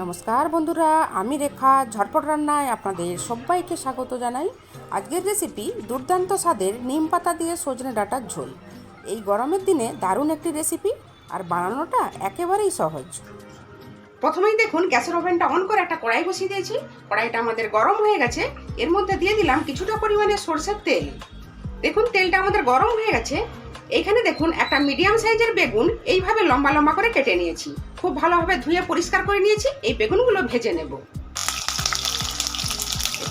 নমস্কার বন্ধুরা, আমি রেখা ঝটপট রান্নায় আপনাদের সবাইকে স্বাগত জানাই। আজকের রেসিপি দুর্দান্ত স্বাদের নিম পাতা দিয়ে সজনে ডাঁটার ঝোল। এই গরমের দিনে দারুণ একটি রেসিপি, আর বানানোটা একেবারেই সহজ। প্রথমেই দেখুন গ্যাসের ওভেনটা অন করে একটা কড়াই বসিয়ে দিয়েছি। কড়াইটা আমাদের গরম হয়ে গেছে। এর মধ্যে দিয়ে দিলাম কিছুটা পরিমাণে সরষের তেল। দেখুন তেলটা আমাদের গরম হয়ে গেছে। এইখানে দেখুন একটা মিডিয়াম সাইজের বেগুন এইভাবে লম্বা লম্বা করে কেটে নিয়েছি। খুব ভালোভাবে ধুয়ে পরিষ্কার করে নিয়েছি। এই বেগুনগুলো ভেজে নেব।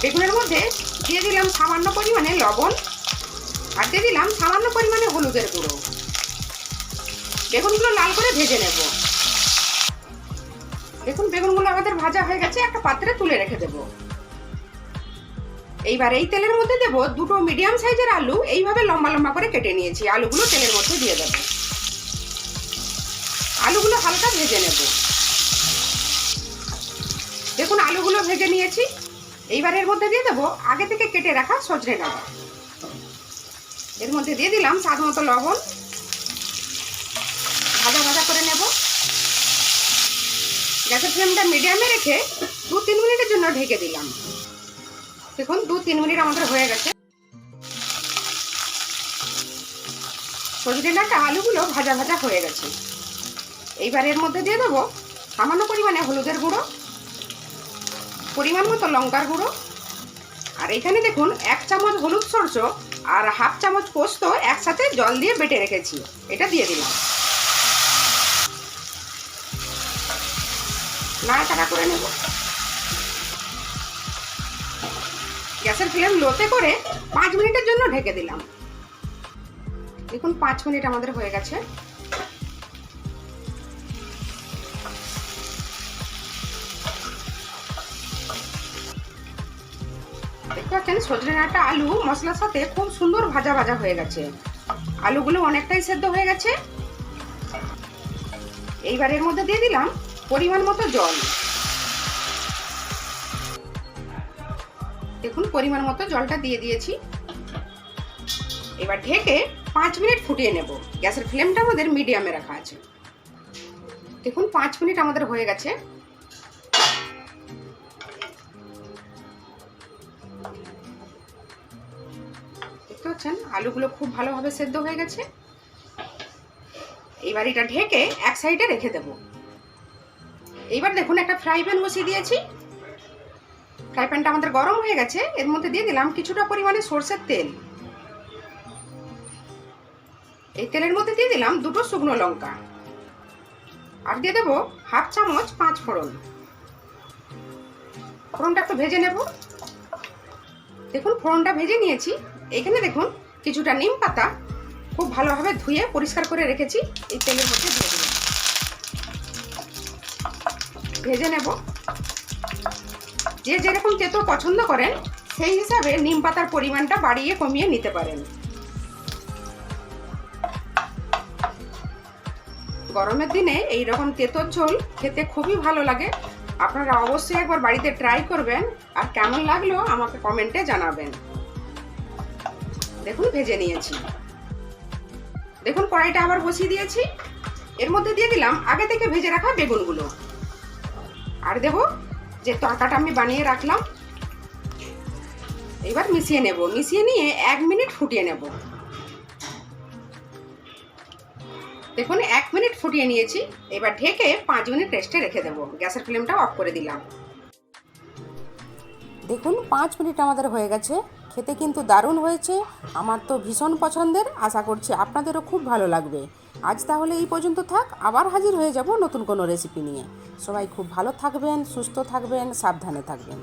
বেগুনের মধ্যে দিয়ে দিলাম সামান্য পরিমাণে লবণ, আর দিয়ে দিলাম সামান্য পরিমাণে হলুদের গুঁড়ো। বেগুনগুলো লাল করে ভেজে নেব। দেখুন বেগুনগুলো আমাদের ভাজা হয়ে গেছে। একটা পাত্রে তুলে রেখে দেব। এইবার এই তেলের মধ্যে দেব দুটো মিডিয়াম সাইজের আলু এইভাবে লম্বা লম্বা করে কেটে নিয়েছি। আলুগুলো তেলের মধ্যে দিয়ে দেব। আলুগুলো হালকা ভেজে নেব। দেখুন আলুগুলো ভেজে নিয়েছি। এইবার এর মধ্যে দিয়ে দেব আগে থেকে কেটে রাখা সজনে ডাঁটা। এর মধ্যে দিয়ে দিলাম স্বাদ মতো লবণ। ভাজা ভাজা করে নেব। গ্যাসের ফ্লেমটা মিডিয়ামে রেখে 2-3 মিনিটের জন্য ঢেকে দিলাম। দেখুন 2-3 মিনিট আমাদের হয়ে গেছে। সজনে ডাঁটা আলুগুলো ভাজা ভাজা হয়ে গেছে। এইবার এর মধ্যে দিয়ে দেবো সামান্য পরিমাণে হলুদের গুঁড়ো, পরিমাণ মতো লঙ্কার গুঁড়ো, আর এখানে দেখুন 1 চামচ হলুদ সরষ আর 1/2 চামচ পোস্ত একসাথে জল দিয়ে বেটে রেখেছি। এটা দিয়ে দিলাম। নাড়াচাড়া করে নেব। গ্যাসের ফ্লেম লোতে করে 5 মিনিটের জন্য ঢেকে দিলাম। দেখুন 5 মিনিট আমাদের হয়ে গেছে। দেখতে পাচ্ছেন সজনে ডাঁটা আলু মশলার সাথে খুব সুন্দর ভাজা ভাজা হয়ে গেছে। আলুগুলো অনেকটাই সেদ্ধ হয়ে গেছে। এইবার এর মধ্যে দিয়ে দিলাম পরিমাণ মতো জল। দেখুন পরিমাণ মতো জলটা দিয়ে দিয়েছি। এবার ঢেকে 5 মিনিট ফুটিয়ে নেব। গ্যাসের ফ্লেমটা আমাদের মিডিয়ামে রাখা আছে। দেখুন 5 মিনিট আমাদের হয়ে গেছে। দেখতে পাচ্ছেন আলুগুলো খুব ভালোভাবে সেদ্ধ হয়ে গেছে। এবার এটা ঢেকে এক সাইডে রেখে দেব। এইবার দেখুন একটা ফ্রাই প্যান বসিয়ে দিয়েছি। ফ্রাই প্যানটা আমাদের গরম হয়ে গেছে। এর মধ্যে দিয়ে দিলাম কিছুটা পরিমাণে সরষের তেল। এই তেলের মধ্যে দিয়ে দিলাম 2 শুকনো লঙ্কা, আর দিয়ে দেবো 1/2 চামচ 5 ফোড়ন। ফোড়নটা একটু ভেজে নেব। দেখুন ফোড়নটা ভেজে নিয়েছি। এখানে দেখুন কিছুটা নিম পাতা খুব ভালোভাবে ধুয়ে পরিষ্কার করে রেখেছি। এই তেলের মধ্যে দিয়ে দিলাম। ভেজে নেব। যে যেরকম তেতো পছন্দ করেন সেই হিসাবে নিম পাতার পরিমাণটা বাড়িয়ে কমিয়ে নিতে পারেন। গরমের দিনে এই রকম তেঁতোর ঝোল খেতে খুবই ভালো লাগে। আপনারা অবশ্যই একবার বাড়িতে ট্রাই করবেন, আর কেমন লাগলো আমাকে কমেন্টে জানাবেন। দেখুন ভেজে নিয়েছি। দেখুন কড়াইটা আবার বসিয়ে দিয়েছি। এর মধ্যে দিয়ে দিলাম আগে থেকে ভেজে রাখা বেগুনগুলো, আর দেব যে তরকাটা আমি বানিয়ে রাখলাম। এবার মিশিয়ে নেব। মিশিয়ে নিয়ে 1 মিনিট ফুটিয়ে নেব। দেখুন 1 মিনিট ফুটিয়ে নিয়েছি। এবার ঢেকে 5 মিনিট রেস্টে রেখে দেব। গ্যাসের ফ্লেমটা অফ করে দিলাম। দেখুন 5 মিনিট আমাদের হয়ে গেছে। খেতে কিন্তু দারুণ হয়েছে। আমার তো ভীষণ পছন্দের। আশা করছি আপনাদেরও খুব ভালো লাগবে। আজ তাহলে এই পর্যন্ত থাক। আবার হাজির হয়ে যাব নতুন কোনো রেসিপি নিয়ে। সবাই খুব ভালো থাকবেন, সুস্থ থাকবেন, সাবধানে থাকবেন।